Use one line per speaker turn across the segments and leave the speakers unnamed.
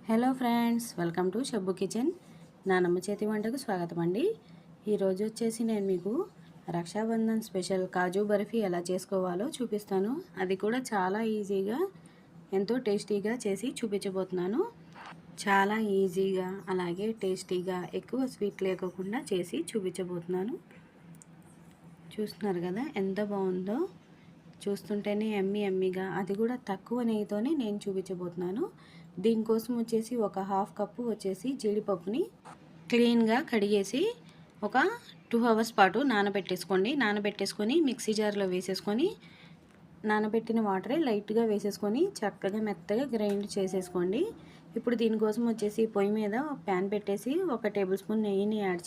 Hello friends, welcome to Shabbu kitchen. నానమ్మ చేతి వంటకు స్వాగతం అండి. ఈరోజు వచ్చేసి నేను మీకు రక్షాబంధన్ స్పెషల్ కాజు బర్ఫీ ఎలా చేసుకోవాలో చూపిస్తాను. అది కూడా చాలా ఈజీగా, ఎంతో టేస్టీగా చేసి చూపించబోతున్నాను. చాలా ఈజీగా అలాగే టేస్టీగా, ఎక్కువ స్వీట్ లేకోకుండా చేసి చూపించబోతున్నాను. చూస్తున్నారు కదా ఎంత బాగుందో. చూస్తుంటేనే ఎమ్మీగా, అది కూడా తక్కువ నెయ్యితోనే నేను చూపించబోతున్నాను. దీనికోసం వచ్చేసి ఒక హాఫ్ కప్పు వచ్చేసి జీడిపప్పుని క్లీన్గా కడిగేసి ఒక 2 అవర్స్ పాటు నానబెట్టేసుకొని మిక్సీ జార్లో వేసేసుకొని, నానబెట్టిన వాటరే లైట్గా వేసేసుకొని చక్కగా మెత్తగా గ్రైండ్ చేసేసుకోండి. ఇప్పుడు దీనికోసం వచ్చేసి పొయ్యి మీద ప్యాన్ పెట్టేసి 1 టేబుల్ స్పూన్ నెయ్యిని యాడ్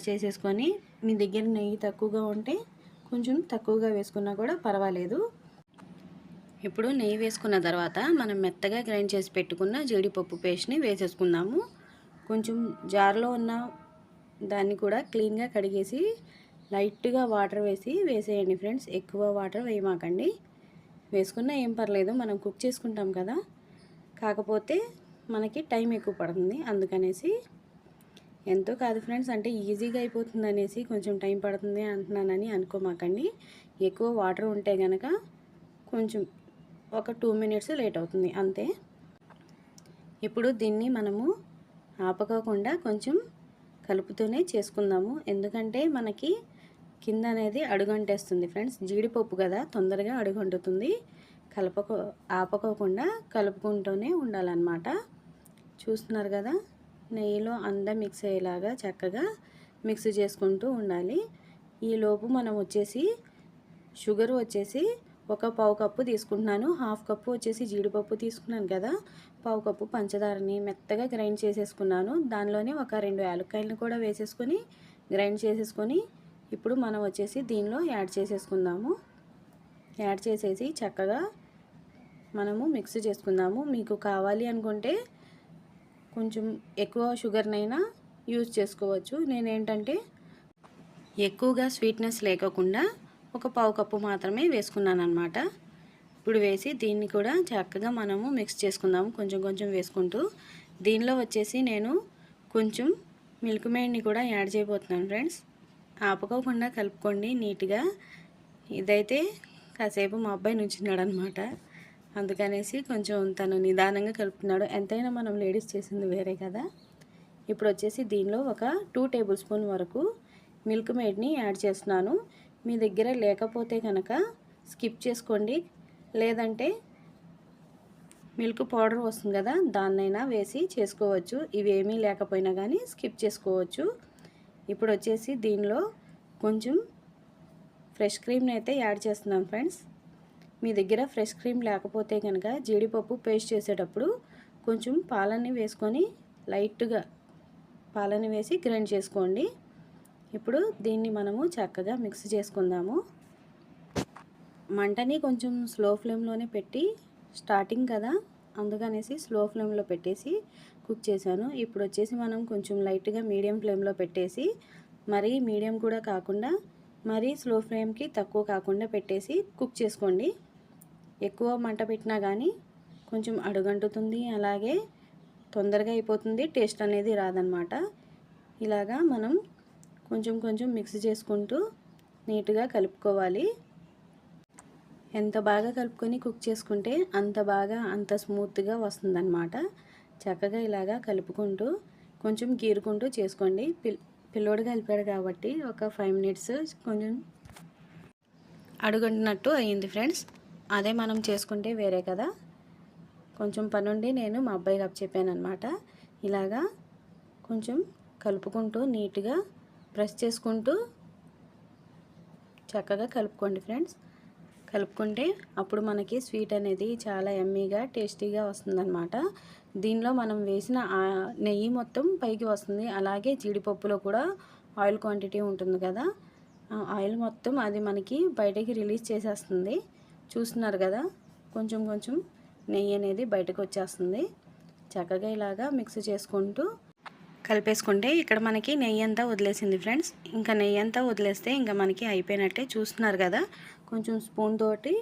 చేసేసుకొని, మీ దగ్గర నెయ్యి తక్కువగా ఉంటే కొంచెం తక్కువగా వేసుకున్నా కూడా పర్వాలేదు. ఇప్పుడు నెయ్యి వేసుకున్న తర్వాత మనం మెత్తగా గ్రైండ్ చేసి పెట్టుకున్న జీడిపప్పు పేస్ట్ని వేసేసుకుందాము. కొంచెం జార్లో ఉన్న దాన్ని కూడా క్లీన్గా కడిగేసి లైట్గా వాటర్ వేసేయండి ఫ్రెండ్స్. ఎక్కువ వాటర్ వేయమాకండి. వేసుకున్నా ఏం పర్లేదు, మనం కుక్ చేసుకుంటాం కదా. కాకపోతే మనకి టైం ఎక్కువ పడుతుంది, అందుకనేసి. ఎంతో కాదు ఫ్రెండ్స్, అంటే ఈజీగా అయిపోతుంది అనేసి కొంచెం టైం పడుతుంది అంటున్నానని అనుకోమాకండి. ఎక్కువ వాటర్ ఉంటే కనుక కొంచెం ఒక 2 మినిట్స్ లేట్ అవుతుంది అంతే. ఇప్పుడు దీన్ని మనము ఆపకోకుండా కొంచెం కలుపుతూనే చేసుకుందాము. ఎందుకంటే మనకి కింద అనేది అడుగంటేస్తుంది ఫ్రెండ్స్. జీడిపప్పు కదా, తొందరగా అడుగంటుతుంది. ఆపకోకుండా కలుపుకుంటూనే ఉండాలన్నమాట. చూస్తున్నారు కదా, నెయ్యిలో అంతా మిక్స్ అయ్యేలాగా చక్కగా మిక్స్ చేసుకుంటూ ఉండాలి. ఈలోపు మనం వచ్చేసి షుగర్ వచ్చేసి ఒక పావు కప్పు తీసుకుంటున్నాను. హాఫ్ కప్పు వచ్చేసి జీడిపప్పు తీసుకున్నాను కదా, పావు కప్పు పంచదారని మెత్తగా గ్రైండ్ చేసేసుకున్నాను. దానిలోనే ఒక 2 యాలక్కాయలను కూడా వేసేసుకొని గ్రైండ్ చేసేసుకొని, ఇప్పుడు మనం వచ్చేసి దీనిలో యాడ్ చేసేసుకుందాము. యాడ్ చేసేసి చక్కగా మనము మిక్స్ చేసుకుందాము. మీకు కావాలి అనుకుంటే కొంచెం ఎక్కువ షుగర్నైనా యూజ్ చేసుకోవచ్చు. నేనేంటంటే ఎక్కువగా స్వీట్నెస్ లేకోకుండా ఒక పావు కప్పు మాత్రమే వేసుకున్నాను అనమాట. ఇప్పుడు వేసి దీన్ని కూడా చక్కగా మనము మిక్స్ చేసుకుందాము, కొంచెం వేసుకుంటూ. దీనిలో వచ్చేసి నేను కొంచెం మిల్క్ మేడ్ని కూడా యాడ్ చేయబోతున్నాను ఫ్రెండ్స్. ఆపుకోకుండా కలుపుకోండి నీట్గా. ఇదైతే కాసేపు మా అబ్బాయి నుంచున్నాడు అనమాట, అందుకనేసి కొంచెం తను నిదానంగా కలుపుతున్నాడు. ఎంతైనా మనం లేడీస్ చేసింది వేరే కదా. ఇప్పుడు వచ్చేసి దీనిలో ఒక 2 టేబుల్ స్పూన్ వరకు మిల్క్ మేడ్ని యాడ్ చేస్తున్నాను. మీ దగ్గర లేకపోతే కనుక స్కిప్ చేసుకోండి, లేదంటే మిల్క్ పౌడర్ వస్తుంది కదా, దాన్నైనా వేసి చేసుకోవచ్చు. ఇవేమీ లేకపోయినా కానీ స్కిప్ చేసుకోవచ్చు. ఇప్పుడు వచ్చేసి దీనిలో కొంచెం ఫ్రెష్ క్రీమ్ని అయితే యాడ్ చేస్తున్నాను ఫ్రెండ్స్. మీ దగ్గర ఫ్రెష్ క్రీమ్ లేకపోతే కనుక జీడిపప్పు పేస్ట్ చేసేటప్పుడు కొంచెం పాలని వేసుకొని లైట్గా పాలని వేసి గ్రైండ్ చేసుకోండి. ఇప్పుడు దీన్ని మనము చక్కగా మిక్స్ చేసుకుందాము. మంటని కొంచెం స్లో ఫ్లేమ్లోనే పెట్టి, స్టార్టింగ్ కదా అందుకనేసి స్లో ఫ్లేమ్లో పెట్టేసి కుక్ చేశాను. ఇప్పుడు వచ్చేసి మనం కొంచెం లైట్గా మీడియం ఫ్లేమ్లో పెట్టేసి, మరీ మీడియం కూడా కాకుండా మరీ స్లో ఫ్లేమ్కి తక్కువ కాకుండా పెట్టేసి కుక్ చేసుకోండి. ఎక్కువ మంట పెట్టినా కానీ కొంచెం అడుగంటుతుంది, అలాగే తొందరగా అయిపోతుంది, టేస్ట్ అనేది రాదనమాట. ఇలాగా మనం కొంచెం మిక్స్ చేసుకుంటూ నీట్గా కలుపుకోవాలి. ఎంత బాగా కలుపుకొని కుక్ చేసుకుంటే అంత స్మూత్గా వస్తుందన్నమాట. చక్కగా ఇలాగా కలుపుకుంటూ కొంచెం గీరుకుంటూ చేసుకోండి. పిల్లోడు కలిపాడు కాబట్టి ఒక 5 మినిట్స్ కొంచెం అడుగంటినట్టు అయ్యింది ఫ్రెండ్స్. అదే మనం చేసుకుంటే వేరే కదా. కొంచెం పనుండి నేను మా అబ్బాయికి అప్పచెప్పాను అనమాట. ఇలాగా కొంచెం కలుపుకుంటూ నీట్గా ప్రెస్ చేసుకుంటూ చక్కగా కలుపుకోండి ఫ్రెండ్స్. కలుపుకుంటే అప్పుడు మనకి స్వీట్ అనేది చాలా యమ్మీగా టేస్టీగా వస్తుందన్నమాట. దీనిలో మనం వేసిన నెయ్యి మొత్తం పైకి వస్తుంది. అలాగే జీడిపప్పులో కూడా ఆయిల్ క్వాంటిటీ ఉంటుంది కదా, ఆయిల్ మొత్తం అది మనకి బయటకి రిలీజ్ చేసేస్తుంది. చూస్తున్నారు కదా, కొంచెం నెయ్యి అనేది బయటకు వచ్చేస్తుంది. చక్కగా ఇలాగా మిక్స్ చేసుకుంటూ కలిపేసుకుంటే ఇక్కడ మనకి నెయ్యి అంతా వదిలేసింది ఫ్రెండ్స్. ఇంకా నెయ్యి అంతా వదిలేస్తే ఇంకా మనకి అయిపోయినట్టే. చూస్తున్నారు కదా, కొంచెం స్పూన్ తోటి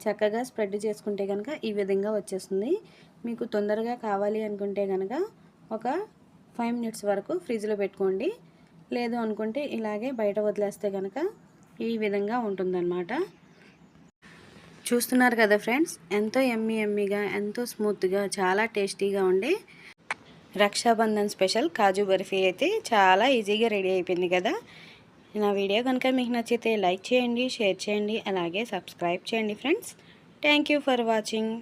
చక్కగా స్ప్రెడ్ చేసుకుంటే కనుక ఈ విధంగా వచ్చేస్తుంది. మీకు తొందరగా కావాలి అనుకుంటే కనుక ఒక 5 మినిట్స్ వరకు ఫ్రిడ్జ్లో పెట్టుకోండి. లేదు అనుకుంటే ఇలాగే బయట వదిలేస్తే కనుక ఈ విధంగా ఉంటుందన్నమాట. చూస్తున్నారు కదా ఫ్రెండ్స్, ఎంతో యమ్మీగా ఎంతో స్మూత్గా చాలా టేస్టీగా ఉండే రక్షాబంధన్ స్పెషల్ కాజు బర్ఫీ అయితే చాలా ఈజీగా రెడీ అయిపోయింది కదా. నా వీడియో కనుక మీకు నచ్చితే లైక్ చేయండి, షేర్ చేయండి, అలాగే సబ్స్క్రైబ్ చేయండి friends. Thank you for watching.